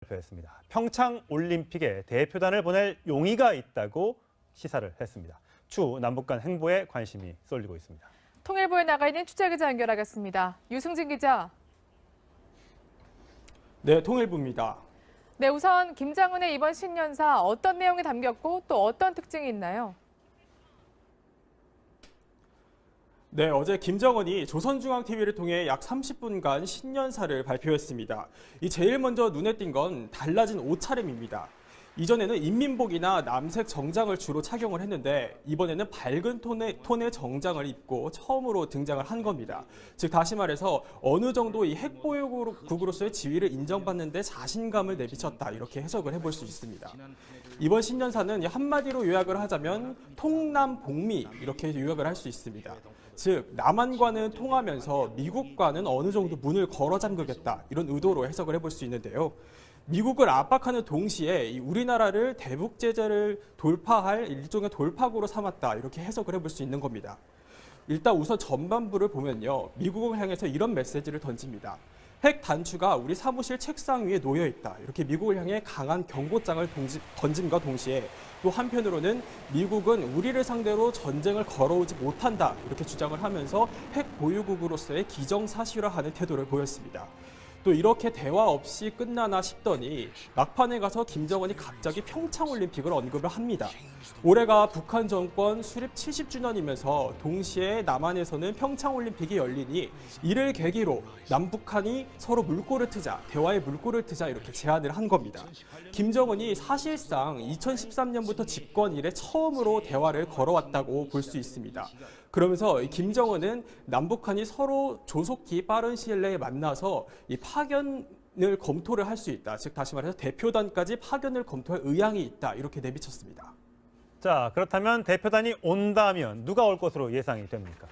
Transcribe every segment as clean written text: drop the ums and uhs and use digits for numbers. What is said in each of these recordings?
발표했습니다. 평창 올림픽에 대표단을 보낼 용의가 있다고 시사를 했습니다. 추후 남북 간 행보에 관심이 쏠리고 있습니다. 통일부에 나가 있는 취재기자 연결하겠습니다. 유승진 기자. 네, 통일부입니다. 네, 우선 김장훈의 이번 신년사 어떤 내용이 담겼고 또 어떤 특징이 있나요? 네, 어제 김정은이 조선중앙TV를 통해 약 30분간 신년사를 발표했습니다. 이 제일 먼저 눈에 띈 건 달라진 옷차림입니다. 이전에는 인민복이나 남색 정장을 주로 착용을 했는데 이번에는 밝은 톤의 정장을 입고 처음으로 등장을 한 겁니다. 즉 다시 말해서 어느 정도 이 핵보유국으로서의 지위를 인정받는 데 자신감을 내비쳤다, 이렇게 해석을 해볼 수 있습니다. 이번 신년사는 한마디로 요약을 하자면 통남복미, 이렇게 요약을 할 수 있습니다. 즉 남한과는 통하면서 미국과는 어느 정도 문을 걸어 잠그겠다, 이런 의도로 해석을 해볼 수 있는데요. 미국을 압박하는 동시에 우리나라를 대북 제재를 돌파할 일종의 돌파구로 삼았다, 이렇게 해석을 해볼 수 있는 겁니다. 일단 우선 전반부를 보면요, 미국을 향해서 이런 메시지를 던집니다. 핵 단추가 우리 사무실 책상 위에 놓여 있다, 이렇게 미국을 향해 강한 경고장을 던짐과 동시에 또 한편으로는 미국은 우리를 상대로 전쟁을 걸어오지 못한다, 이렇게 주장을 하면서 핵 보유국으로서의 기정사실화하는 태도를 보였습니다. 또 이렇게 대화 없이 끝나나 싶더니 막판에 가서 김정은이 갑자기 평창올림픽을 언급을 합니다. 올해가 북한 정권 수립 70주년이면서 동시에 남한에서는 평창올림픽이 열리니 이를 계기로 남북한이 서로 물꼬를 트자, 대화의 물꼬를 트자, 이렇게 제안을 한 겁니다. 김정은이 사실상 2013년부터 집권 이래 처음으로 대화를 걸어왔다고 볼 수 있습니다. 그러면서 김정은은 남북한이 서로 조속히 빠른 시일 내에 만나서 이 파견을 검토를 할 수 있다. 즉 다시 말해서 대표단까지 파견을 검토할 의향이 있다, 이렇게 내비쳤습니다. 자, 그렇다면 대표단이 온다면 누가 올 것으로 예상이 됩니까?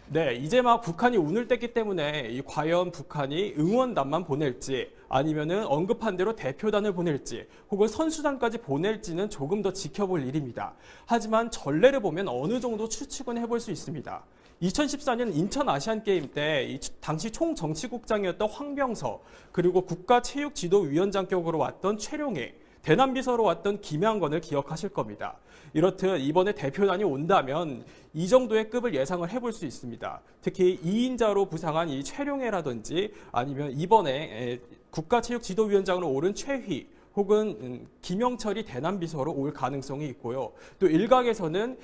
네, 이제 막 북한이 운을 뗐기 때문에 과연 북한이 응원단만 보낼지 아니면은 언급한 대로 대표단을 보낼지 혹은 선수단까지 보낼지는 조금 더 지켜볼 일입니다. 하지만 전례를 보면 어느 정도 추측은 해볼 수 있습니다. 2014년 인천 아시안게임 때 당시 총정치국장이었던 황병서, 그리고 국가체육지도위원장격으로 왔던 최룡해, 대남비서로 왔던 김양건을 기억하실 겁니다. 이렇듯 이번에 대표단이 온다면 이 정도의 급을 예상을 해볼 수 있습니다. 특히 2인자로 부상한 이 최룡해라든지 아니면 이번에 국가체육지도위원장으로 오른 최휘, 혹은 김영철이 대남비서로 올 가능성이 있고요. 또 일각에서는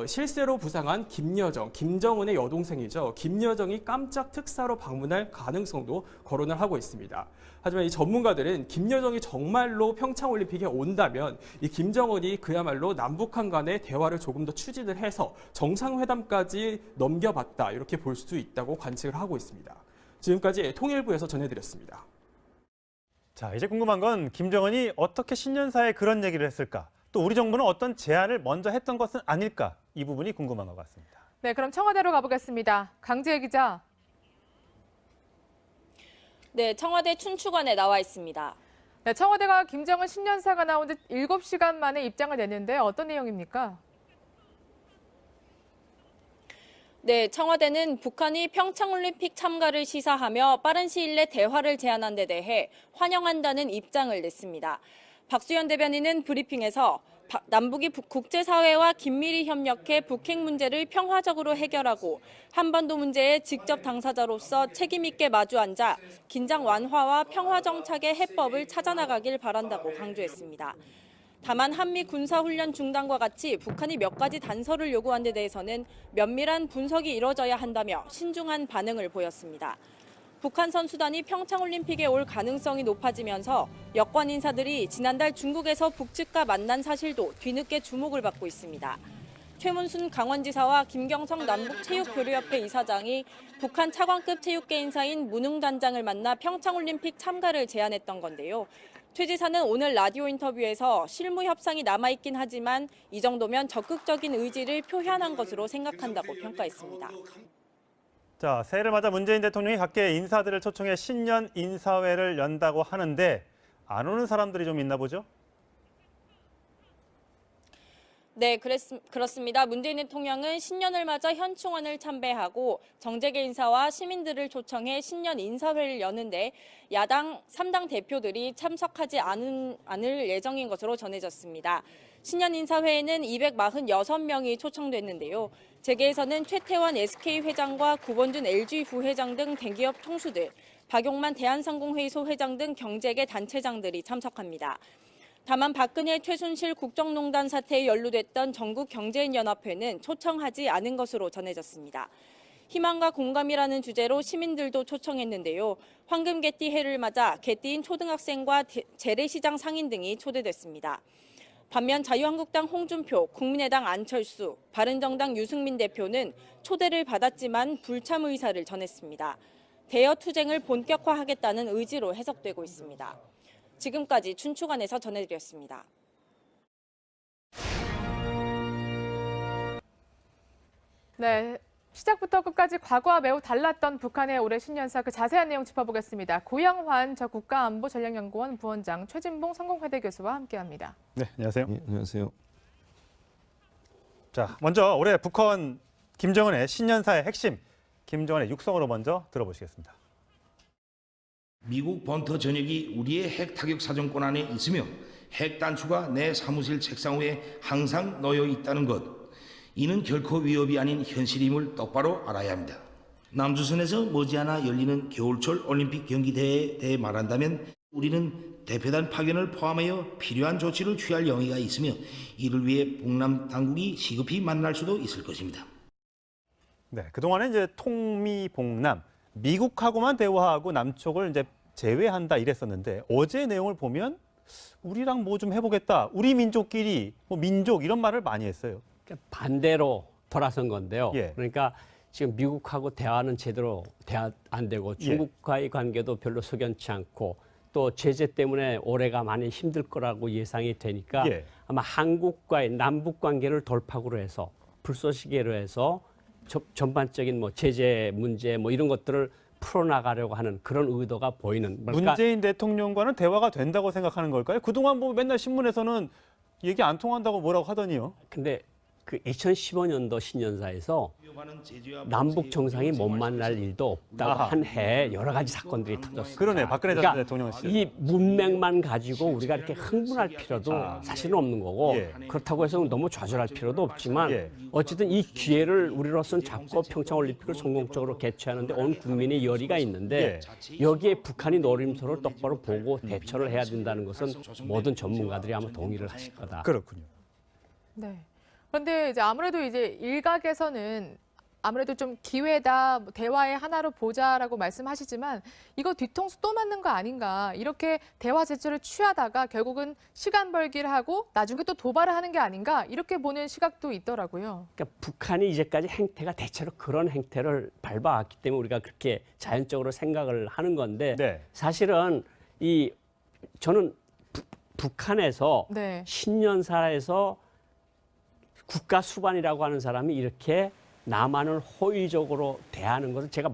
실세로 부상한 김여정, 김정은의 여동생이죠. 김여정이 깜짝 특사로 방문할 가능성도 거론을 하고 있습니다. 하지만 이 전문가들은 김여정이 정말로 평창올림픽에 온다면 이 김정은이 그야말로 남북한 간의 대화를 조금 더 추진을 해서 정상회담까지 넘겨봤다, 이렇게 볼 수 있다고 관측을 하고 있습니다. 지금까지 통일부에서 전해드렸습니다. 자, 이제 궁금한 건 김정은이 어떻게 신년사에 그런 얘기를 했을까? 또 우리 정부는 어떤 제안을 먼저 했던 것은 아닐까? 이 부분이 궁금한 것 같습니다. 네, 그럼 청와대로 가보겠습니다. 강지혜 기자. 네, 청와대 춘추관에 나와 있습니다. 네, 청와대가 김정은 신년사가 나온 지 7시간 만에 입장을 냈는데 어떤 내용입니까? 네, 청와대는 북한이 평창올림픽 참가를 시사하며 빠른 시일 내 대화를 제안한 데 대해 환영한다는 입장을 냈습니다. 박수현 대변인은 브리핑에서 남북이 국제사회와 긴밀히 협력해 북핵 문제를 평화적으로 해결하고 한반도 문제에 직접 당사자로서 책임 있게 마주 앉아 긴장 완화와 평화 정착의 해법을 찾아나가길 바란다고 강조했습니다. 다만 한미 군사훈련 중단과 같이 북한이 몇 가지 단서를 요구한 데 대해서는 면밀한 분석이 이뤄져야 한다며 신중한 반응을 보였습니다. 북한 선수단이 평창올림픽에 올 가능성이 높아지면서 여권 인사들이 지난달 중국에서 북측과 만난 사실도 뒤늦게 주목을 받고 있습니다. 최문순 강원지사와 김경성 남북체육교류협회 이사장이 북한 차관급 체육계 인사인 문흥단장을 만나 평창올림픽 참가를 제안했던 건데요. 최 지사는 오늘 라디오 인터뷰에서 실무 협상이 남아있긴 하지만 이 정도면 적극적인 의지를 표현한 것으로 생각한다고 평가했습니다. 자, 새해를 맞아 문재인 대통령이 각계 인사들을 초청해 신년 인사회를 연다고 하는데 안 오는 사람들이 좀 있나 보죠? 네, 그렇습니다. 문재인 대통령은 신년을 맞아 현충원을 참배하고 정재계 인사와 시민들을 초청해 신년 인사회를 여는데 야당 3당 대표들이 참석하지 않을 예정인 것으로 전해졌습니다. 신년 인사회에는 246명이 초청됐는데요. 재계에서는 최태원 SK 회장과 구본준 LG 부회장 등 대기업 총수들, 박용만 대한상공회의소 회장 등 경제계 단체장들이 참석합니다. 다만 박근혜 최순실 국정농단 사태에 연루됐던 전국경제인연합회는 초청하지 않은 것으로 전해졌습니다. 희망과 공감이라는 주제로 시민들도 초청했는데요. 황금개띠 해를 맞아 개띠인 초등학생과 재래시장 상인 등이 초대됐습니다. 반면 자유한국당 홍준표, 국민의당 안철수, 바른정당 유승민 대표는 초대를 받았지만 불참 의사를 전했습니다. 대여 투쟁을 본격화하겠다는 의지로 해석되고 있습니다. 지금까지 춘추관에서 전해드렸습니다. 네, 시작부터 끝까지 과거와 매우 달랐던 북한의 올해 신년사 그 자세한 내용 짚어보겠습니다. 고영환 전 국가안보전략연구원 부원장, 최진봉 성공회대 교수와 함께합니다. 네, 안녕하세요. 네, 안녕하세요. 자, 먼저 올해 북한 김정은의 신년사의 핵심, 김정은의 육성으로 먼저 들어보시겠습니다. 미국 본토 전역이 우리의 핵 타격 사정권 안에 있으며 핵 단추가 내 사무실 책상 위에 항상 놓여 있다는 것. 이는 결코 위협이 아닌 현실임을 똑바로 알아야 합니다. 남조선에서 머지않아 열리는 겨울철 올림픽 경기대회에 대해 말한다면 우리는 대표단 파견을 포함하여 필요한 조치를 취할 용의가 있으며 이를 위해 북남 당국이 시급히 만날 수도 있을 것입니다. 네, 그동안은 이제 통미봉남, 미국하고만 대화하고 남쪽을 이제 제외한다 이랬었는데 어제 내용을 보면 우리랑 뭐 좀 해보겠다, 우리 민족끼리 뭐 민족 이런 말을 많이 했어요. 반대로 돌아선 건데요. 예. 그러니까 지금 미국하고 대화는 제대로 대화 안 되고 중국과의 관계도 별로 석연치 않고 또 제재 때문에 올해가 많이 힘들 거라고 예상이 되니까 예. 아마 한국과의 남북 관계를 돌파구로 해서 불쏘시개로 해서 전반적인 뭐 제재 문제 뭐 이런 것들을 풀어나가려고 하는 그런 의도가 보이는. 그러니까 문재인 대통령과는 대화가 된다고 생각하는 걸까요? 그동안 뭐 맨날 신문에서는 얘기 안 통한다고 뭐라고 하더니요. 근데 그 2015년도 신년사에서 남북 정상이 못 만날 일도 없다고 아하. 한 해에 여러 가지 사건들이 터졌습니다. 그러네, 박근혜 전 대통령 시절. 이 문맥만 가지고 우리가 이렇게 흥분할 필요도 사실은 없는 거고 예. 그렇다고 해서 너무 좌절할 필요도 없지만 예. 어쨌든 이 기회를 우리로서는 잡고 평창올림픽을 성공적으로 개최하는데 온 국민의 열의가 있는데 여기에 북한이 노림수를 똑바로 보고 대처를 해야 된다는 것은 모든 전문가들이 아마 동의를 하실 거다. 그렇군요. 네. 그런데 이제 아무래도 이제 일각에서는 아무래도 좀 기회다, 뭐 대화의 하나로 보자라고 말씀하시지만 이거 뒤통수 또 맞는 거 아닌가, 이렇게 대화 제스처를 취하다가 결국은 시간 벌기를 하고 나중에 또 도발을 하는 게 아닌가, 이렇게 보는 시각도 있더라고요. 그러니까 북한이 이제까지 행태가 대체로 그런 행태를 밟아왔기 때문에 우리가 그렇게 자연적으로 생각을 하는 건데 네. 사실은 저는 북한에서 네. 신년사에서 국가 수반이라고 하는 사람이 이렇게 남한을 호의적으로 대하는 것은 제가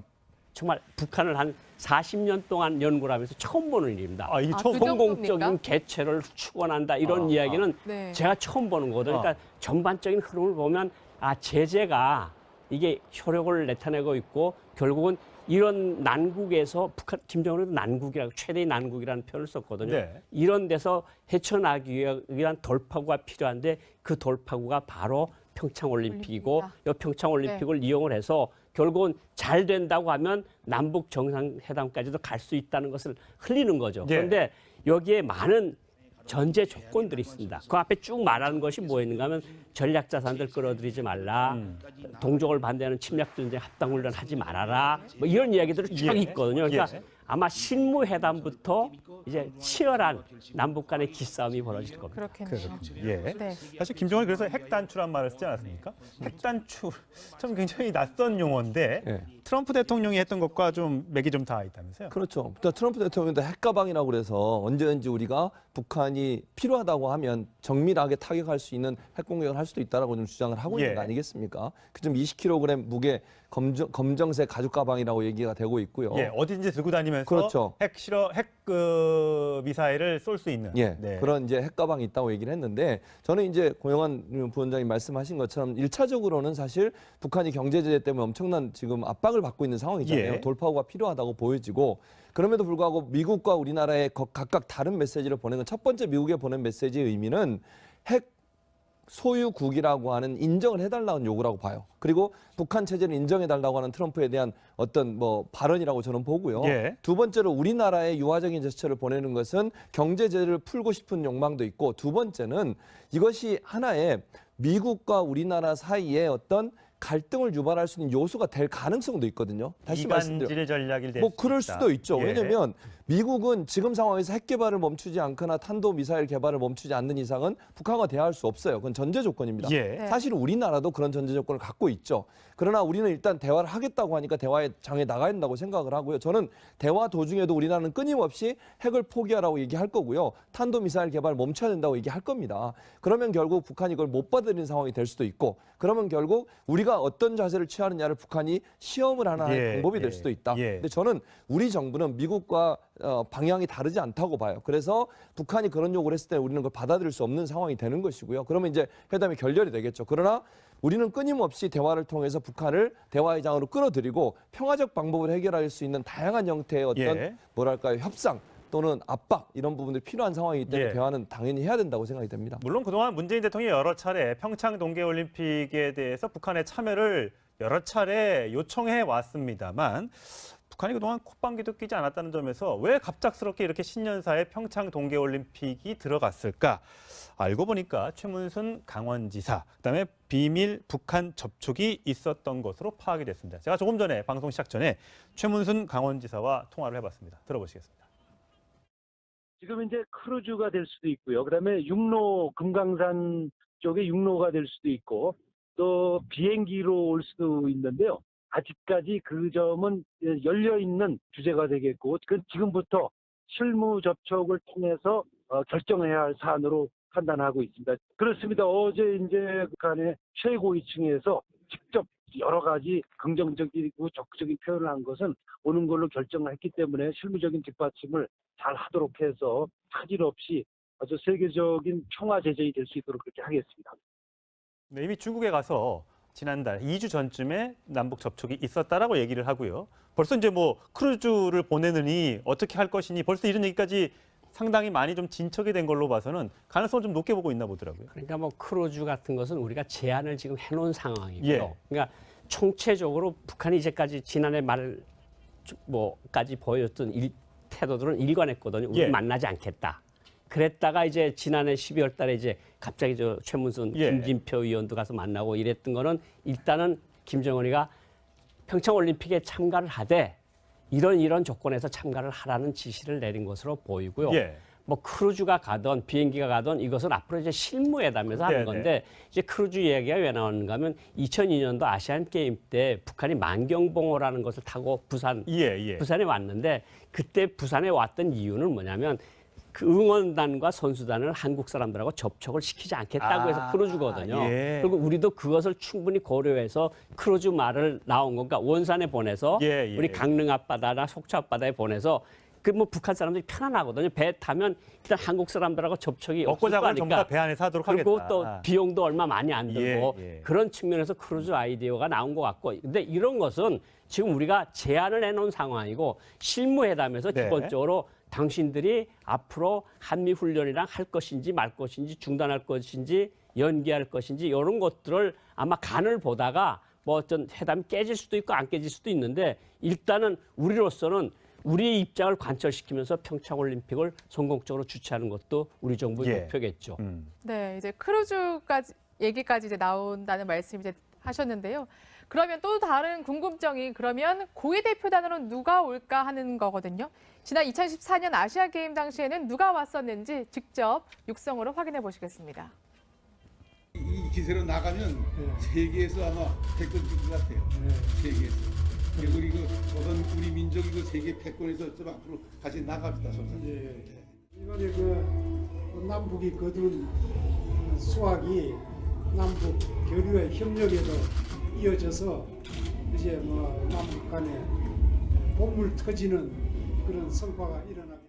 정말 북한을 한 40년 동안 연구를 하면서 처음 보는 일입니다. 아, 이게 아, 처음 그 공공적인 정도입니까? 개최를 축원한다 이런 이야기는 네. 제가 처음 보는 거거든요. 그러니까 전반적인 흐름을 보면 제재가 이게 효력을 나타내고 있고 결국은 이런 난국에서 북한 김정은도 난국이라고 최대의 난국이라는 표현을 썼거든요. 네. 이런 데서 헤쳐나기 위한 돌파구가 필요한데 그 돌파구가 바로 평창올림픽이고 이 평창올림픽을 이용을 해서 결국은 잘 된다고 하면 남북 정상회담까지도 갈 수 있다는 것을 흘리는 거죠. 예. 그런데 여기에 많은 전제 조건들이 있습니다. 그 앞에 쭉 말하는 것이 뭐였는가 하면 전략자산들 끌어들이지 말라, 동족을 반대하는 침략전쟁 합당훈련 하지 말아라, 뭐 이런 이야기들이 쫙 있거든요. 그러니까 아마 실무회담부터 이제 치열한 남북 간의 기싸움이 벌어질 겁니다. 그렇겠네요. 예. 네. 사실 김정은이 그래서 핵단추란 말을 쓰지 않았습니까? 핵단추 참 굉장히 낯선 용어인데 예. 트럼프 대통령이 했던 것과 좀 맥이 좀 닿아 있다면서요? 그렇죠. 일단 트럼프 대통령도 핵가방이라고 그래서 언제든지 우리가 북한이 필요하다고 하면 정밀하게 타격할 수 있는 핵공격을 할 수도 있다라고 좀 주장을 하고 있는 거 아니겠습니까? 그 좀 20kg 무게 검정색 가죽 가방이라고 얘기가 되고 있고요. 예, 어디든지 들고 다니면서 그렇죠. 핵 미사일을 쏠 수 있는 예, 네. 그런 이제 핵 가방이 있다고 얘기를 했는데 저는 이제 고영환 부원장이 말씀하신 것처럼 1차적으로는 사실 북한이 경제 제재 때문에 엄청난 지금 압박을 받고 있는 상황이잖아요. 예. 돌파구가 필요하다고 보여지고 그럼에도 불구하고 미국과 우리나라의 각각 다른 메시지를 보내는 첫 번째 미국에 보낸 메시지의 의미는 핵 소유국이라고 하는 인정을 해달라는 요구라고 봐요. 그리고 북한 체제를 인정해달라고 하는 트럼프에 대한 어떤 뭐 발언이라고 저는 보고요. 예. 두 번째로 우리나라의 유화적인 제스처를 보내는 것은 경제 제재를 풀고 싶은 욕망도 있고 두 번째는 이것이 하나의 미국과 우리나라 사이에 어떤 갈등을 유발할 수 있는 요소가 될 가능성도 있거든요. 다시 말씀드려. 이간질 전략일 될 뭐 수 그럴 있다. 수도 있죠. 예. 왜냐하면 미국은 지금 상황에서 핵 개발을 멈추지 않거나 탄도 미사일 개발을 멈추지 않는 이상은 북한과 대화할 수 없어요. 그건 전제 조건입니다. 예. 네. 사실 우리나라도 그런 전제 조건을 갖고 있죠. 그러나 우리는 일단 대화를 하겠다고 하니까 대화의 장에 나가야 된다고 생각을 하고요. 저는 대화 도중에도 우리나라는 끊임없이 핵을 포기하라고 얘기할 거고요. 탄도미사일 개발 멈춰야 된다고 얘기할 겁니다. 그러면 결국 북한이 그걸 못 받아들이는 상황이 될 수도 있고 그러면 결국 우리가 어떤 자세를 취하느냐를 북한이 시험을 하나 하는 예, 방법이 될 예, 수도 있다. 예. 근데 저는 우리 정부는 미국과 방향이 다르지 않다고 봐요. 그래서 북한이 그런 요구를 했을 때 우리는 그걸 받아들일 수 없는 상황이 되는 것이고요. 그러면 이제 회담이 결렬이 되겠죠. 그러나 우리는 끊임없이 대화를 통해서 북한을 대화의 장으로 끌어들이고 평화적 방법을 해결할 수 있는 다양한 형태의 어떤 예. 뭐랄까요 협상 또는 압박 이런 부분들이 필요한 상황이기 때문에 예. 대화는 당연히 해야 된다고 생각이 됩니다. 물론 그동안 문재인 대통령이 여러 차례 평창 동계올림픽에 대해서 북한의 참여를 여러 차례 요청해 왔습니다만 북한이 그동안 콧방귀도 끼지 않았다는 점에서 왜 갑작스럽게 이렇게 신년사에 평창 동계올림픽이 들어갔을까? 알고 보니까 최문순 강원지사, 그다음에 비밀 북한 접촉이 있었던 것으로 파악이 됐습니다. 제가 조금 전에 방송 시작 전에 최문순 강원지사와 통화를 해봤습니다. 들어보시겠습니다. 지금 이제 크루즈가 될 수도 있고요. 그다음에 육로 금강산 쪽에 육로가 될 수도 있고 또 비행기로 올 수도 있는데요. 아직까지 그 점은 열려 있는 주제가 되겠고 그 지금부터 실무 접촉을 통해서 결정해야 할 사안으로 판단하고 있습니다. 그렇습니다. 어제 이제 북한의 최고위층에서 직접 여러 가지 긍정적이고 적극적인 표현을 한 것은 오는 걸로 결정을 했기 때문에 실무적인 뒷받침을 잘 하도록 해서 차질 없이 아주 세계적인 평화 제재이 될 수 있도록 그렇게 하겠습니다. 네, 이미 중국에 가서 지난달 2주 전쯤에 남북 접촉이 있었다라고 얘기를 하고요. 벌써 이제 뭐 크루즈를 보내느니 어떻게 할 것이니 벌써 이런 얘기까지 상당히 많이 좀 진척이 된 걸로 봐서는 가능성을 좀 높게 보고 있나 보더라고요. 그러니까 뭐 크루즈 같은 것은 우리가 제한을 지금 해놓은 상황이고요. 예. 그러니까 총체적으로 북한이 이제까지 지난해 말 뭐까지 보였던 태도들은 일관했거든요. 우리 예. 만나지 않겠다. 그랬다가 이제 지난해 12월 달에 이제 갑자기 저 최문순, 예. 김진표 의원도 가서 만나고 이랬던 거는 일단은 김정은이가 평창올림픽에 참가를 하되 이런 조건에서 참가를 하라는 지시를 내린 것으로 보이고요. 예. 뭐 크루즈가 가든 비행기가 가든 이것은 앞으로 이제 실무회담에서 하는 네네. 건데 이제 크루즈 이야기가 왜 나오는가 하면 2002년도 아시안 게임 때 북한이 만경봉호라는 것을 타고 부산에 왔는데 그때 부산에 왔던 이유는 뭐냐면 그 응원단과 선수단을 한국 사람들하고 접촉을 시키지 않겠다고 해서 크루즈거든요. 예. 그리고 우리도 그것을 충분히 고려해서 크루즈 말을 나온 건가 원산에 보내서 예. 우리 강릉 앞바다나 속초 앞바다에 보내서 그 뭐 북한 사람들이 편안하거든요. 배 타면 일단 한국 사람들하고 접촉이 먹고 없을 거 자고는 전부 다 아니까. 배 안에서 하도록 하겠다. 그리고 또 비용도 얼마 많이 안 들고 예. 그런 측면에서 크루즈 아이디어가 나온 것 같고 근데 이런 것은 지금 우리가 제안을 해놓은 상황이고 실무회담에서 네. 기본적으로 당신들이 앞으로 한미훈련이랑 할 것인지 말 것인지 중단할 것인지 연기할 것인지 이런 것들을 아마 간을 보다가 뭐 어떤 회담이 깨질 수도 있고 안 깨질 수도 있는데 일단은 우리로서는 우리의 입장을 관철시키면서 평창올림픽을 성공적으로 주최하는 것도 우리 정부의 예. 목표겠죠. 네, 이제 크루즈까지 얘기까지 이제 나온다는 말씀 이제 하셨는데요. 그러면 또 다른 궁금증이 그러면 고위 대표단으로 누가 올까 하는 거거든요. 지난 2014년 아시아 게임 당시에는 누가 왔었는지 직접 육성으로 확인해 보시겠습니다. 이 기세로 나가면 세계에서 아마 패권줄 것 같아요. 세계에서. 그리고 우리 민족이 그 세계 패권에서 좀 앞으로 같이 나갑시다. 이번에 그 남북이 거둔 수확이 남북 교류의 협력에도 이어져서 이제 뭐 남북 간에 보물 터지는 그런 성과가 일어나게 됩니다.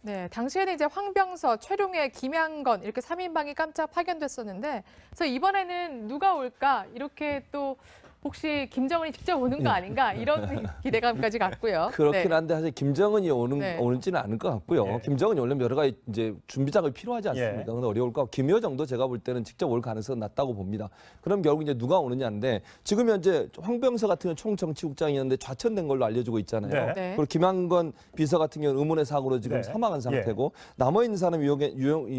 네, 당시에는 이제 황병서, 최룡해, 김양건 이렇게 3인방이 깜짝 파견됐었는데, 그래서 이번에는 누가 올까 이렇게 또 혹시 김정은이 직접 오는 거 아닌가 이런 기대감까지 갔고요. 그렇긴 네. 한데 사실 김정은이 네. 오는지는 않을 것 같고요. 예. 김정은이 오려면 여러 가지 이제 준비 작업이 필요하지 않습니까? 예. 근데 어려울 것 같고 김여정도 제가 볼 때는 직접 올 가능성은 낮다고 봅니다. 그럼 결국 이제 누가 오느냐인데 지금 현재 황병서 같은 경우는 총정치국장이었는데 좌천된 걸로 알려지고 있잖아요. 네. 네. 그리고 김양건 비서 같은 경우는 의문의 사고로 지금 네. 사망한 상태고 남아 있는 사람이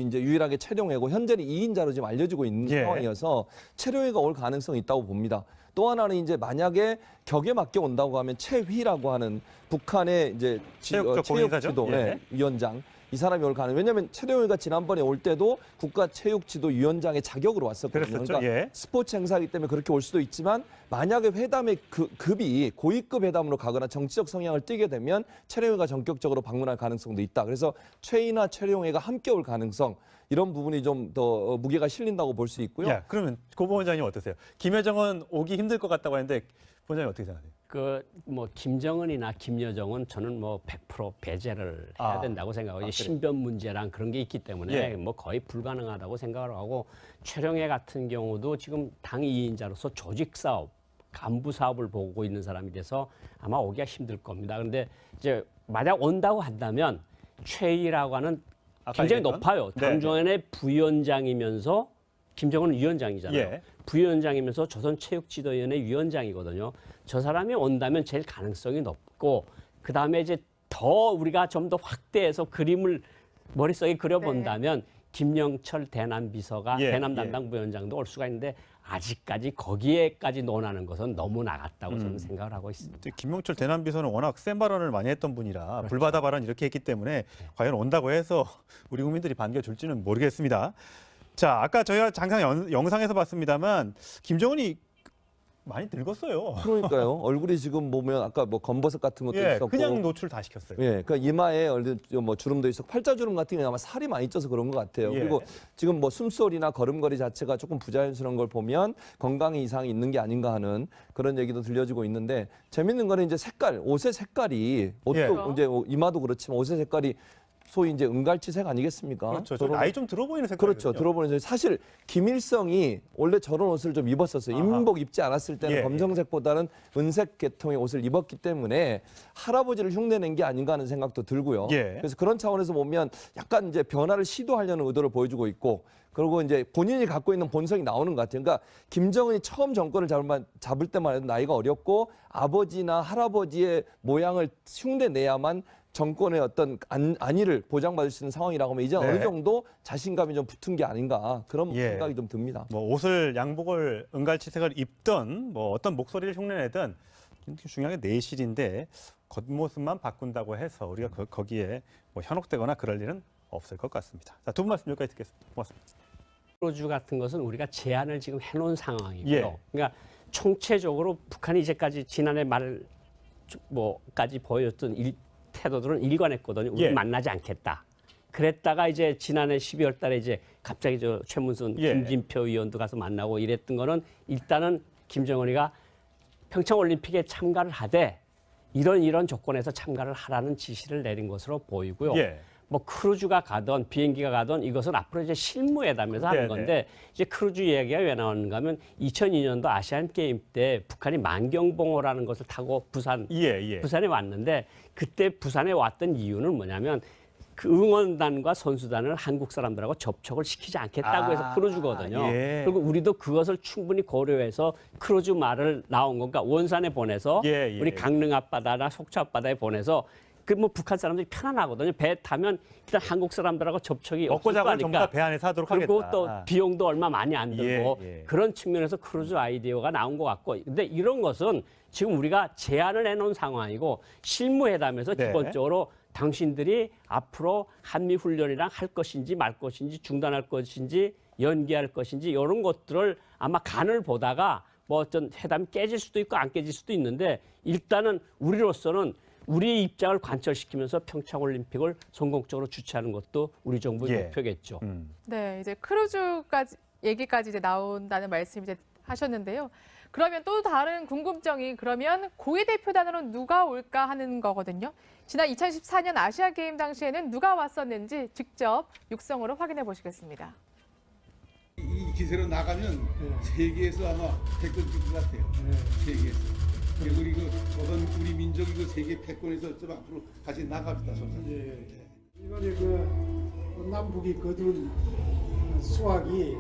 이제 유일하게 최룡해고 현재는 2인자로 지금 알려지고 있는 예. 상황이어서 최룡해가 올 가능성이 있다고 봅니다. 또 하나는 이제 만약에 격에 맞게 온다고 하면 최휘라고 하는 북한의 이제 체육적 고위인사죠? 체육지도 예. 위원장 이 사람이 올 가능. 왜냐하면 최룡해가 지난번에 올 때도 국가체육지도위원장의 자격으로 왔었거든요. 그랬었죠? 그러니까 예. 스포츠 행사이기 때문에 그렇게 올 수도 있지만 만약에 회담의 급이 고위급 회담으로 가거나 정치적 성향을 띠게 되면 최룡해가 전격적으로 방문할 가능성도 있다. 그래서 최이나 최룡해가 함께 올 가능성 이런 부분이 좀 더 무게가 실린다고 볼 수 있고요. 야, 그러면 고 부원장님 어떠세요? 김여정은 오기 힘들 것 같다고 하는데 부원장님 어떻게 생각하세요? 뭐 김정은이나 김여정은 저는 뭐 100% 배제를 해야 된다고 생각하고 그래요? 신변 문제랑 그런 게 있기 때문에 예. 뭐 거의 불가능하다고 생각을 하고 최룡해 같은 경우도 지금 당 2인자로서 조직 사업, 간부 사업을 보고 있는 사람이 돼서 아마 오기가 힘들 겁니다. 그런데 이제 만약 온다고 한다면 최희라고 하는 굉장히 얘기했던? 높아요. 네. 당중앙의 부위원장이면서 김정은은 위원장이잖아요. 예. 부위원장이면서 조선체육지도위원회 위원장이거든요. 저 사람이 온다면 제일 가능성이 높고 그다음에 이제 더 우리가 좀 더 확대해서 그림을 머릿속에 그려본다면 김영철 대남 비서가 예, 대남 예. 담당 부위원장도 올 수가 있는데 아직까지 거기에까지 논하는 것은 너무 나갔다고 저는 생각을 하고 있습니다. 김용철 대남비서는 워낙 센 발언을 많이 했던 분이라 불바다 발언 이렇게 했기 때문에 과연 온다고 해서 우리 국민들이 반겨줄지는 모르겠습니다. 자, 아까 저희가 장상 영상에서 봤습니다만 김정은이 많이 늙었어요. 그러니까요. 얼굴이 지금 보면 아까 뭐 검버섯 같은 것도 예, 있었고 그냥 노출 다 시켰어요. 예, 그 이마에 뭐 주름도 있었고 팔자주름 같은 게 아마 살이 많이 쪄서 그런 것 같아요. 예. 그리고 지금 뭐 숨소리나 걸음걸이 자체가 조금 부자연스러운 걸 보면 건강에 이상이 있는 게 아닌가 하는 그런 얘기도 들려지고 있는데 재밌는 거는 이제 색깔, 옷의 색깔이 옷도 예. 이제 이마도 그렇지만 옷의 색깔이 소위 이제 은갈치색 아니겠습니까? 그렇죠. 저런- 나이 좀 들어 보이는 색깔. 그렇죠. 들어보는 사실 김일성이 원래 저런 옷을 좀 입었었어요. 아하. 인민복 입지 않았을 때는 예, 검정색보다는 은색 계통의 옷을 입었기 때문에 할아버지를 흉내낸 게 아닌가 하는 생각도 들고요. 예. 그래서 그런 차원에서 보면 약간 이제 변화를 시도하려는 의도를 보여주고 있고 그리고 이제 본인이 갖고 있는 본성이 나오는 것 같아요. 그러니까 김정은이 처음 정권을 잡을 때만 해도 나이가 어렸고 아버지나 할아버지의 모양을 흉내내야만 정권의 어떤 안위를 보장받을 수 있는 상황이라고 하면 이제 네. 어느 정도 자신감이 좀 붙은 게 아닌가 그런 예. 생각이 좀 듭니다. 뭐 옷을 양복을 은갈치색을 입던 뭐 어떤 목소리를 흉내내든 중요한 게 내실인데 겉모습만 바꾼다고 해서 우리가 거기에 뭐 현혹되거나 그럴 일은 없을 것 같습니다. 자, 두 분 말씀 여기까지 듣겠습니다. 고맙습니다. 프로주 같은 것은 우리가 제한을 지금 해놓은 상황이고요. 예. 그러니까 총체적으로 북한이 이제까지 지난해 말까지 보여줬던 태도들은 일관했거든요. 우리 예. 만나지 않겠다. 그랬다가 이제 지난해 12월 달에 이제 갑자기 저 최문순, 예. 김진표 의원도 가서 만나고 이랬던 거는 일단은 김정은이가 평창올림픽에 참가를 하되 이런 조건에서 참가를 하라는 지시를 내린 것으로 보이고요. 예. 뭐 크루즈가 가던 비행기가 가던 이것은 앞으로 이제 실무회담에서 하는 네, 건데 이제 크루즈 이야기가 왜 나오는가 하면 2002년도 아시안 게임 때 북한이 만경봉호라는 것을 타고 부산에 왔는데 그때 부산에 왔던 이유는 뭐냐면 그 응원단과 선수단을 한국 사람들하고 접촉을 시키지 않겠다고 해서 크루즈거든요. 예. 그리고 우리도 그것을 충분히 고려해서 크루즈 말을 나온 건가 원산에 보내서 예. 우리 강릉 앞바다나 속초 앞바다에 보내서 그 뭐 북한 사람들이 편안하거든요. 배 타면 일단 한국 사람들하고 접촉이 먹고 없을 자고 거니까. 전부 다 배 안에서 하도록 하겠다. 그리고 또 비용도 얼마 많이 안 들고 예. 그런 측면에서 크루즈 아이디어가 나온 것 같고 근데 이런 것은 지금 우리가 제안을 해놓은 상황이고 실무회담에서 네. 기본적으로 당신들이 앞으로 한미훈련이랑 할 것인지 말 것인지 중단할 것인지 연기할 것인지 이런 것들을 아마 간을 보다가 뭐 어떤 회담이 깨질 수도 있고 안 깨질 수도 있는데 일단은 우리로서는 우리의 입장을 관철시키면서 평창올림픽을 성공적으로 주최하는 것도 우리 정부의 목표겠죠. 네, 이제 크루즈까지 얘기까지 이제 나온다는 말씀 이제 하셨는데요. 그러면 또 다른 궁금증이 그러면 고위 대표단으로 누가 올까 하는 거거든요. 지난 2014년 아시아 게임 당시에는 누가 왔었는지 직접 육성으로 확인해 보시겠습니다. 이 기세로 나가면 세계에서 아마 패권 줄 것 같아요. 세계에서. 그리고 우리 조선 우리 민족이 세계 패권에서 좀 앞으로 같이 나갑시다. 이번에 남북이 거둔 수확이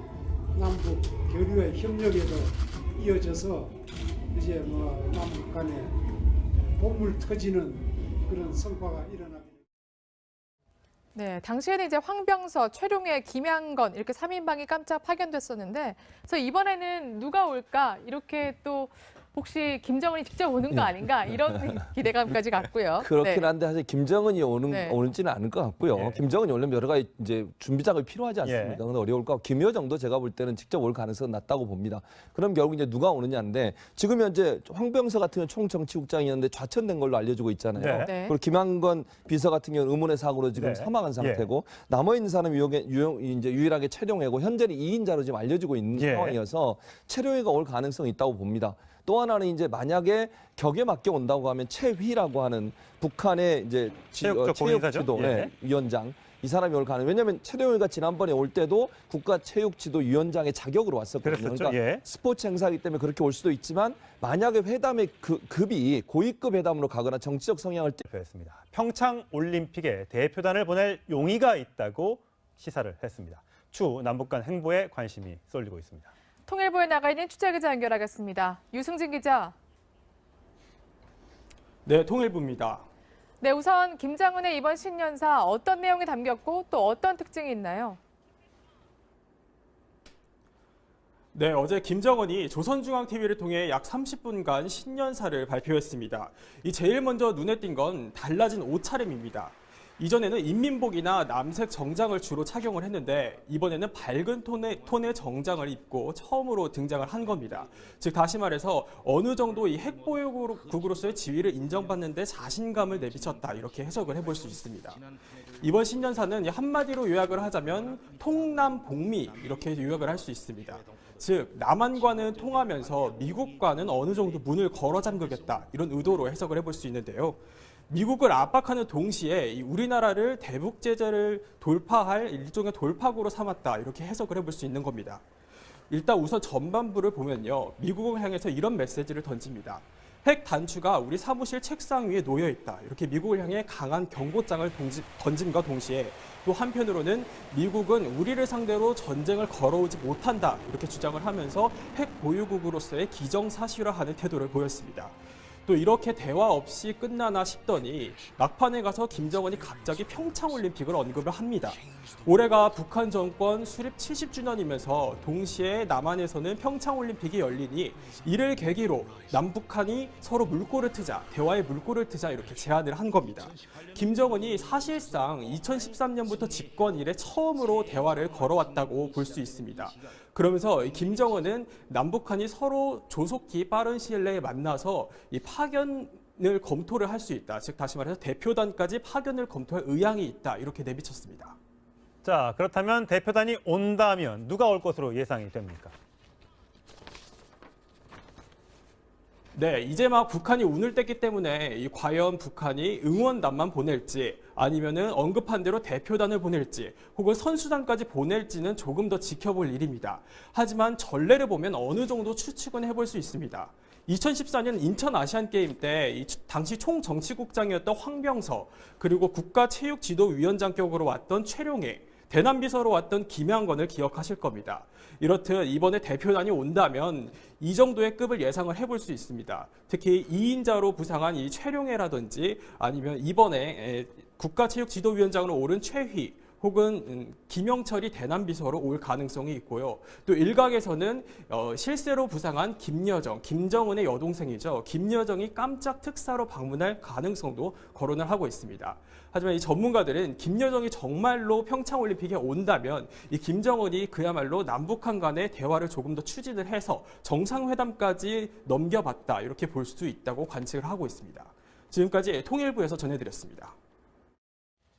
남북 교류의 협력에도 이어져서 이제 남북 간에 보물 터지는 그런 성과가 일어나게. 네, 당시에는 이제 황병서, 최룡해, 김양건 이렇게 3인방이 깜짝 파견됐었는데, 그래서 이번에는 누가 올까 이렇게 또 혹시 김정은이 직접 오는 거 아닌가 이런 기대감까지 갔고요. 그렇긴 네. 한데 사실 김정은이 네. 오는지는 않을 것 같고요. 김정은이 오려면 여러 가지 이제 준비 작업이 필요하지 않습니까? 근데 어려울 것 같고 김여정도 제가 볼 때는 직접 올 가능성은 낮다고 봅니다. 그럼 결국 이제 누가 오느냐인데 지금 현재 황병서 같은 경우는 총정치국장이었는데 좌천된 걸로 알려지고 있잖아요. 네. 그리고 김양건 비서 같은 경우는 의문의 사고로 지금 사망한 상태고 남아 있는 사람이 이제 유일하게 최룡해고 현재는 2인자로 지금 알려지고 있는 상황이어서 최룡해가 올 가능성이 있다고 봅니다. 또 하나는 이제 만약에 격에 맞게 온다고 하면 최휘라고 하는 북한의 이제 체육지도 위원장 이 사람이 올 가능. 왜냐하면 최룡해가 지난번에 올 때도 국가체육지도위원장의 자격으로 왔었거든요. 그러니까 스포츠 행사이기 때문에 그렇게 올 수도 있지만 만약에 회담의 급이 고위급 회담으로 가거나 정치적 성향을 띄었습니다. 평창 올림픽에 대표단을 보낼 용의가 있다고 시사를 했습니다. 추후 남북 간 행보에 관심이 쏠리고 있습니다. 통일부에 나가 있는 취재기자 연결하겠습니다. 유승진 기자. 네, 통일부입니다. 네, 우선 김장훈의 이번 신년사 어떤 내용이 담겼고 또 어떤 특징이 있나요? 네, 어제 김정은이 조선중앙TV를 통해 약 30분간 신년사를 발표했습니다. 이 제일 먼저 눈에 띈 건 달라진 옷차림입니다. 이전에는 인민복이나 남색 정장을 주로 착용을 했는데 이번에는 밝은 톤의 정장을 입고 처음으로 등장을 한 겁니다. 즉 다시 말해서 어느 정도 이 핵보유국으로서의 지위를 인정받는 데 자신감을 내비쳤다 이렇게 해석을 해볼 수 있습니다. 이번 신년사는 한마디로 요약을 하자면 통남복미 이렇게 요약을 할 수 있습니다. 즉 남한과는 통하면서 미국과는 어느 정도 문을 걸어 잠그겠다 이런 의도로 해석을 해볼 수 있는데요. 미국을 압박하는 동시에 우리나라를 대북 제재를 돌파할 일종의 돌파구로 삼았다 이렇게 해석을 해볼 수 있는 겁니다. 일단 우선 전반부를 보면요. 미국을 향해서 이런 메시지를 던집니다. 핵 단추가 우리 사무실 책상 위에 놓여 있다. 이렇게 미국을 향해 강한 경고장을 던짐과 동시에 또 한편으로는 미국은 우리를 상대로 전쟁을 걸어오지 못한다. 이렇게 주장을 하면서 핵 보유국으로서의 기정사실화하는 태도를 보였습니다. 또 이렇게 대화 없이 끝나나 싶더니 막판에 가서 김정은이 갑자기 평창올림픽을 언급을 합니다. 올해가 북한 정권 수립 70주년이면서 동시에 남한에서는 평창올림픽이 열리니 이를 계기로 남북한이 서로 물꼬를 트자, 대화의 물꼬를 트자 이렇게 제안을 한 겁니다. 김정은이 사실상 2013년부터 집권 이래 처음으로 대화를 걸어왔다고 볼 수 있습니다. 그러면서 김정은은 남북한이 서로 조속히 빠른 시일 내에 만나서 이 파견을 검토를 할 수 있다. 즉 다시 말해서 대표단까지 파견을 검토할 의향이 있다. 이렇게 내비쳤습니다. 자, 그렇다면 대표단이 온다면 누가 올 것으로 예상이 됩니까? 네, 이제 막 북한이 운을 뗐기 때문에 과연 북한이 응원단만 보낼지 아니면은 언급한 대로 대표단을 보낼지 혹은 선수단까지 보낼지는 조금 더 지켜볼 일입니다. 하지만 전례를 보면 어느 정도 추측은 해볼 수 있습니다. 2014년 인천 아시안게임 때 당시 총정치국장이었던 황병서 그리고 국가체육지도위원장격으로 왔던 최룡해 대남비서로 왔던 김양건을 기억하실 겁니다. 이렇듯 이번에 대표단이 온다면 이 정도의 급을 예상을 해볼 수 있습니다. 특히 2인자로 부상한 이 최룡해라든지 아니면 이번에 국가체육지도위원장으로 오른 최휘 혹은 김영철이 대남비서로 올 가능성이 있고요. 또 일각에서는 실세로 부상한 김여정, 김정은의 여동생이죠. 김여정이 깜짝 특사로 방문할 가능성도 거론을 하고 있습니다. 하지만 이 전문가들은 김여정이 정말로 평창올림픽에 온다면 이 김정은이 그야말로 남북한 간의 대화를 조금 더 추진을 해서 정상회담까지 넘겨봤다 이렇게 볼 수 있다고 관측을 하고 있습니다. 지금까지 통일부에서 전해드렸습니다.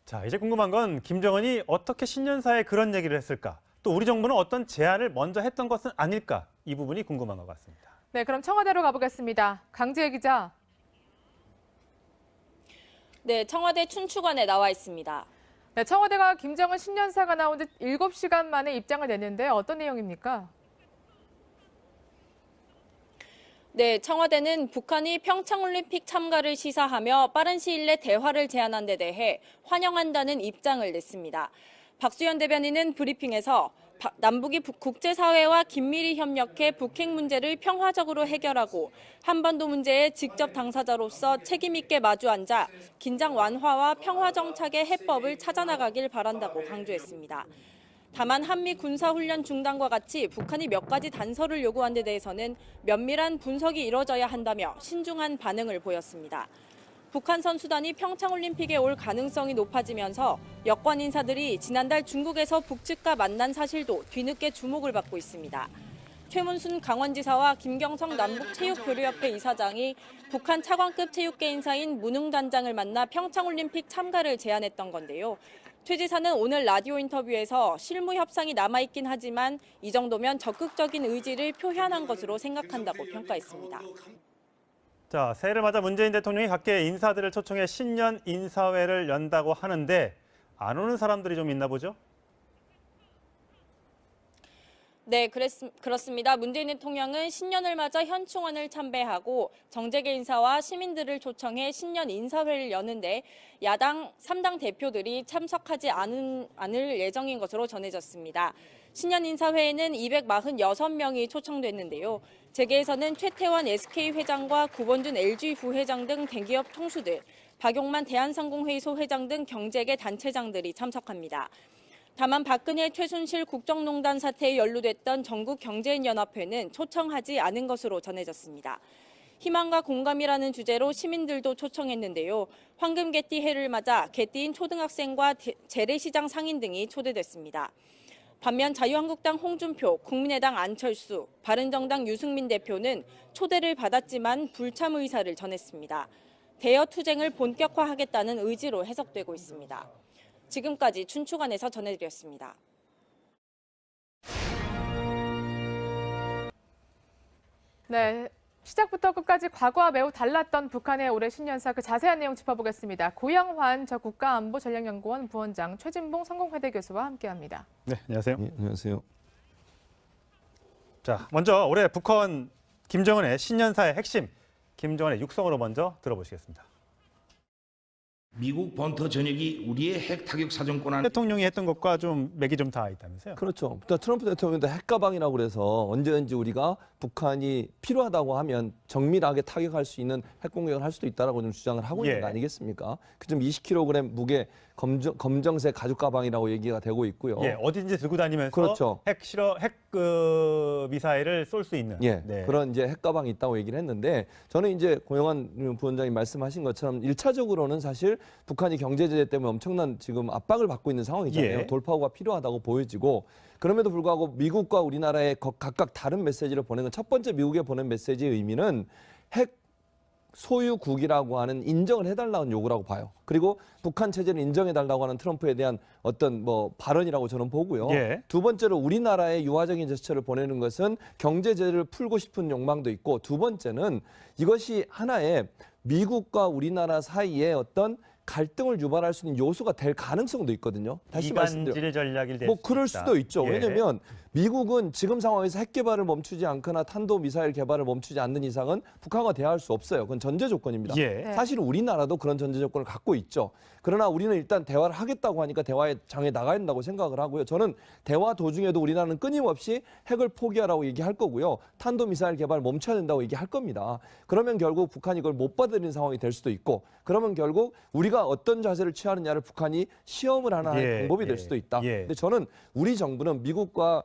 자, 이제 궁금한 건 김정은이 어떻게 신년사에 그런 얘기를 했을까? 또 우리 정부는 어떤 제안을 먼저 했던 것은 아닐까? 이 부분이 궁금한 것 같습니다. 네, 그럼 청와대로 가보겠습니다. 강지혜 기자. 네, 청와대 춘추관에 나와 있습니다. 네, 청와대가 김정은 신년사가 나온 지 7시간 만에 입장을 냈는데 어떤 내용입니까? 네, 청와대는 북한이 평창올림픽 참가를 시사하며 빠른 시일 내 대화를 제안한 데 대해 환영한다는 입장을 냈습니다. 박수현 대변인은 브리핑에서 남북이 국제사회와 긴밀히 협력해 북핵 문제를 평화적으로 해결하고 한반도 문제에 직접 당사자로서 책임 있게 마주 앉아 긴장 완화와 평화 정착의 해법을 찾아나가길 바란다고 강조했습니다. 다만 한미 군사훈련 중단과 같이 북한이 몇 가지 단서를 요구한 데 대해서는 면밀한 분석이 이뤄져야 한다며 신중한 반응을 보였습니다. 북한 선수단이 평창올림픽에 올 가능성이 높아지면서 여권 인사들이 지난달 중국에서 북측과 만난 사실도 뒤늦게 주목을 받고 있습니다. 최문순 강원지사와 김경성 남북체육교류협회 이사장이 북한 차관급 체육계 인사인 문흥단장을 만나 평창올림픽 참가를 제안했던 건데요. 최 지사는 오늘 라디오 인터뷰에서 실무 협상이 남아있긴 하지만 이 정도면 적극적인 의지를 표현한 것으로 생각한다고 평가했습니다. 자, 새해를 맞아 문재인 대통령이 각계 인사들을 초청해 신년 인사회를 연다고 하는데 안 오는 사람들이 좀 있나 보죠? 네, 그렇습니다. 문재인 대통령은 신년을 맞아 현충원을 참배하고 정재계 인사와 시민들을 초청해 신년 인사회를 여는데 야당 3당 대표들이 참석하지 않을 예정인 것으로 전해졌습니다. 신년 인사회에는 246명이 초청됐는데요. 재계에서는 최태원 SK 회장과 구본준 LG 부회장 등 대기업 총수들, 박용만 대한상공회의소 회장 등 경제계 단체장들이 참석합니다. 다만 박근혜 최순실 국정농단 사태에 연루됐던 전국경제인연합회는 초청하지 않은 것으로 전해졌습니다. 희망과 공감이라는 주제로 시민들도 초청했는데요. 황금개띠 해를 맞아 개띠인 초등학생과 재래시장 상인 등이 초대됐습니다. 반면 자유한국당 홍준표, 국민의당 안철수, 바른정당 유승민 대표는 초대를 받았지만 불참 의사를 전했습니다. 대여 투쟁을 본격화하겠다는 의지로 해석되고 있습니다. 지금까지 춘추관에서 전해드렸습니다. 네, 시작부터 끝까지 과거와 매우 달랐던 북한의 올해 신년사 그 자세한 내용 짚어보겠습니다. 고영환 전 국가안보전략연구원 부원장, 최진봉 성공회대 교수와 함께합니다. 네, 안녕하세요. 네, 안녕하세요. 자, 먼저 올해 북한 김정은의 신년사의 핵심, 김정은의 육성으로 먼저 들어보시겠습니다. 미국 본토 전역이 우리의 핵 타격 사정권 안에 대통령이 했던 것과 좀 맥이 좀 닿아 있다면서요? 그렇죠. 트럼프 대통령도 핵가방이라고 그래서 언제든지 우리가 북한이 필요하다고 하면 정밀하게 타격할 수 있는 핵 공격을 할 수도 있다라고 좀 주장을 하고 있는 거 아니겠습니까? 그좀 20kg 무게 검정색 가죽 가방이라고 얘기가 되고 있고요. 예, 어디든지 들고 다니면서 그렇죠. 핵 미사일을 쏠 수 있는 네. 그런 이제 핵 가방이 있다고 얘기를 했는데 저는 이제 고영환 부원장이 말씀하신 것처럼 1차적으로는 사실 북한이 경제 제재 때문에 엄청난 지금 압박을 받고 있는 상황이잖아요. 돌파구가 필요하다고 보여지고 그럼에도 불구하고 미국과 우리나라에 각각 다른 메시지를 보내는 첫 번째 미국에 보낸 메시지의 의미는 핵 소유국이라고 하는 인정을 해달라는 요구라고 봐요. 그리고 북한 체제를 인정해달라고 하는 트럼프에 대한 어떤 발언이라고 저는 보고요. 두 번째로 우리나라의 유화적인 제스처를 보내는 것은 경제 제재를 풀고 싶은 욕망도 있고 두 번째는 이것이 하나의 미국과 우리나라 사이에 어떤 갈등을 유발할 수 있는 요소가 될 가능성도 있거든요. 다시 말씀드려. 전략이 될 그럴 수도 있죠. 왜냐하면 미국은 지금 상황에서 핵 개발을 멈추지 않거나 탄도 미사일 개발을 멈추지 않는 이상은 북한과 대화할 수 없어요. 그건 전제 조건입니다. 사실 우리나라도 그런 전제 조건을 갖고 있죠. 그러나 우리는 일단 대화를 하겠다고 하니까 대화의 장에 나가야 된다고 생각을 하고요. 저는 대화 도중에도 우리나라는 끊임없이 핵을 포기하라고 얘기할 거고요. 탄도 미사일 개발 멈춰야 된다고 얘기할 겁니다. 그러면 결국 북한이 이걸 못 받아들이는 상황이 될 수도 있고 그러면 결국 우리가 어떤 자세를 취하느냐를 북한이 시험을 하는 방법이 될 수도 있다. 근데 저는 우리 정부는 미국과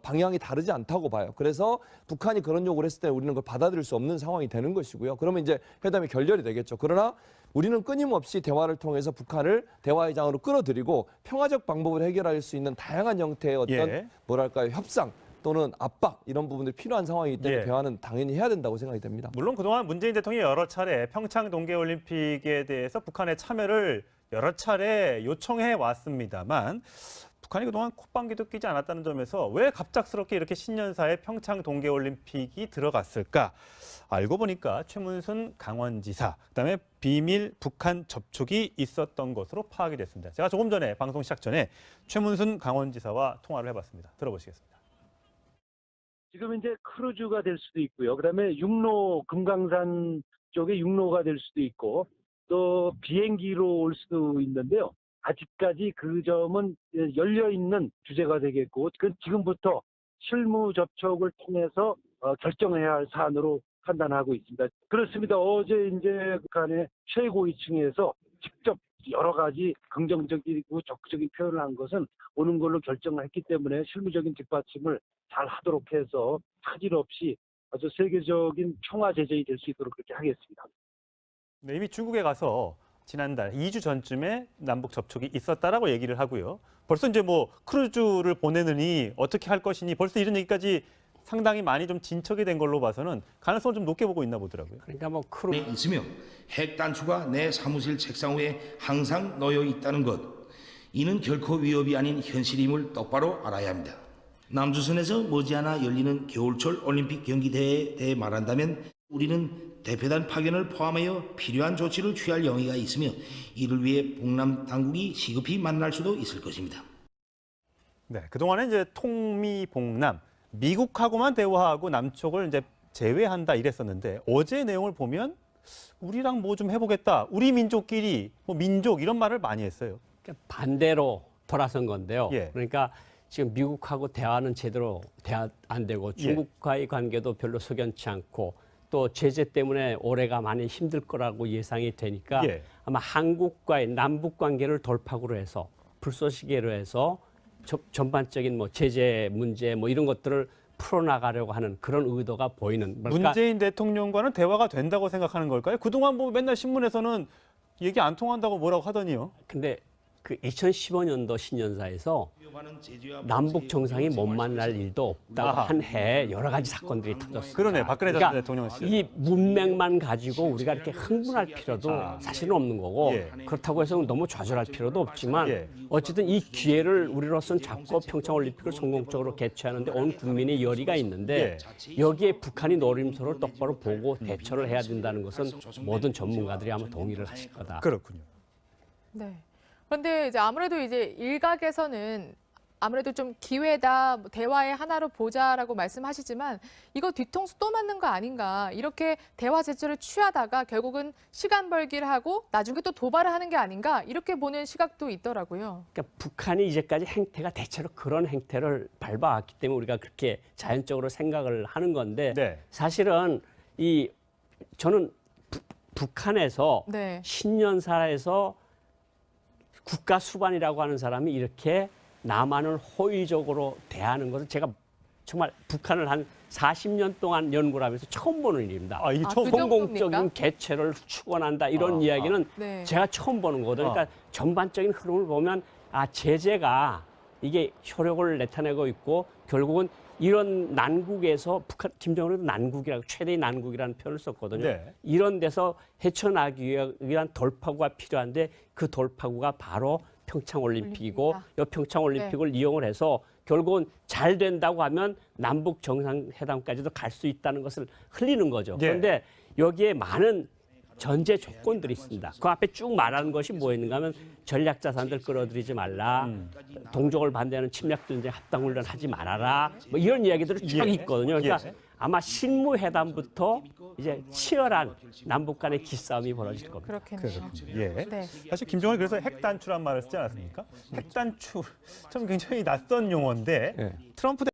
방향이 다르지 않다고 봐요. 그래서 북한이 그런 요구를 했을 때 우리는 그걸 받아들일 수 없는 상황이 되는 것이고요. 그러면 이제 회담이 결렬이 되겠죠. 그러나 우리는 끊임없이 대화를 통해서 북한을 대화의 장으로 끌어들이고 평화적 방법으로 해결할 수 있는 다양한 형태의 어떤 뭐랄까요 협상 또는 압박 이런 부분들이 필요한 상황이기 때문에 대화는 당연히 해야 된다고 생각이 됩니다. 물론 그동안 문재인 대통령이 여러 차례 평창 동계올림픽에 대해서 북한의 참여를 여러 차례 요청해 왔습니다만 북한이 그동안 콧방귀도 끼지 않았다는 점에서 왜 갑작스럽게 이렇게 신년사에 평창 동계올림픽이 들어갔을까? 알고 보니까 최문순 강원지사, 그다음에 비밀 북한 접촉이 있었던 것으로 파악이 됐습니다. 제가 조금 전에 방송 시작 전에 최문순 강원지사와 통화를 해봤습니다. 들어보시겠습니다. 지금 이제 크루즈가 될 수도 있고요. 그다음에 육로 금강산 쪽에 육로가 될 수도 있고 또 비행기로 올 수도 있는데요. 아직까지 그 점은 열려 있는 주제가 되겠고, 그건 지금부터 실무 접촉을 통해서 결정해야 할 사안으로 판단하고 있습니다. 그렇습니다. 어제 이제 북한의 최고위층에서 직접 여러 가지 긍정적이고 적극적인 표현을 한 것은 오는 걸로 결정을 했기 때문에 실무적인 뒷받침을 잘 하도록 해서 차질 없이 아주 세계적인 평화 제재이 될 수 있도록 그렇게 하겠습니다. 네, 이미 중국에 가서 지난달 2주 전쯤에 남북 접촉이 있었다라고 얘기를 하고요. 벌써 이제 뭐 크루즈를 보내느니 어떻게 할 것이니 벌써 이런 얘기까지 상당히 많이 좀 진척이 된 걸로 봐서는 가능성을 좀 높게 보고 있나 보더라고요. 그러니까 뭐 내 있으며 핵 단추가 내 사무실 책상 위에 항상 놓여 있다는 것, 이는 결코 위협이 아닌 현실임을 똑바로 알아야 합니다. 남조선에서 머지않아 열리는 겨울철 올림픽 경기대회에 대해 말한다면 우리는 대표단 파견을 포함하여 필요한 조치를 취할 용의가 있으며 이를 위해 북남 당국이 시급히 만날 수도 있을 것입니다. 네, 그동안에 이제 통미봉남, 미국하고만 대화하고 남쪽을 이제 제외한다 이랬었는데 어제 내용을 보면 우리랑 뭐 좀 해보겠다, 우리 민족끼리 뭐 민족 이런 말을 많이 했어요. 그러니까 반대로 돌아선 건데요. 예. 그러니까 지금 미국하고 대화는 제대로 대화 안 되고 중국과의 관계도 별로 석연치 않고 또 제재 때문에 올해가 많이 힘들 거라고 예상이 되니까 아마 한국과의 남북 관계를 돌파구로 해서 불쏘시개로 해서 전반적인 뭐 제재 문제 뭐 이런 것들을 풀어나가려고 하는 그런 의도가 보이는. 그러니까 문재인 대통령과는 대화가 된다고 생각하는 걸까요? 그동안 뭐 맨날 신문에서는 얘기 안 통한다고 뭐라고 하더니요. 근데 그 2015년도 신년사에서 남북 정상이 못 만날 일도 없다고 한 해에 여러 가지 사건들이 터졌어요. 그러네, 박근혜 그러니까 대통령 시절. 이 문맥만 가지고 우리가 이렇게 흥분할 필요도 사실은 없는 거고 그렇다고 해서 너무 좌절할 필요도 없지만 어쨌든 이 기회를 우리로서는 잡고 평창올림픽을 성공적으로 개최하는데 온 국민의 열의가 있는데 여기에 북한이 노림수를 똑바로 보고 대처를 해야 된다는 것은 모든 전문가들이 아마 동의를 하실 거다. 그렇군요. 네. 그런데 이제 아무래도 이제 일각에서는 아무래도 좀 기회다, 대화의 하나로 보자라고 말씀하시지만 이거 뒤통수 또 맞는 거 아닌가. 이렇게 대화 제초를 취하다가 결국은 시간 벌기를 하고 나중에 또 도발을 하는 게 아닌가. 이렇게 보는 시각도 있더라고요. 그러니까 북한이 이제까지 행태가 대체로 그런 행태를 밟아왔기 때문에 우리가 그렇게 자연적으로 생각을 하는 건데 사실은 저는 북한에서 신년사에서 국가 수반이라고 하는 사람이 이렇게 남한을 호의적으로 대하는 것은 제가 정말 북한을 한 40년 동안 연구를 하면서 처음 보는 일입니다. 성공적인 개최를 축원한다 이런 이야기는 제가 처음 보는 거거든요. 그러니까 전반적인 흐름을 보면 제재가 이게 효력을 나타내고 있고 결국은 이런 난국에서 북한 김정은도 난국이라고 최대의 난국이라는 표현을 썼거든요. 이런 데서 헤쳐나기 위한 돌파구가 필요한데 그 돌파구가 바로 평창올림픽이고 이 평창올림픽을 이용을 해서 결국은 잘 된다고 하면 남북 정상회담까지도 갈 수 있다는 것을 흘리는 거죠. 그런데 여기에 많은 전제 조건들이 있습니다. 그 앞에 쭉 말하는 것이 뭐였는가 하면 전략 자산들 끌어들이지 말라, 동족을 반대하는 침략 전쟁 합당 훈련 하지 말아라, 뭐 이런 이야기들이 쭉 있거든요. 그러니까 아마 실무회담부터 이제 치열한 남북 간의 기싸움이 벌어질 겁니다. 그렇겠네요. 사실 김정은이 그래서 핵단추란 말을 쓰지 않았습니까? 핵단추 참 굉장히 낯선 용어인데 트럼프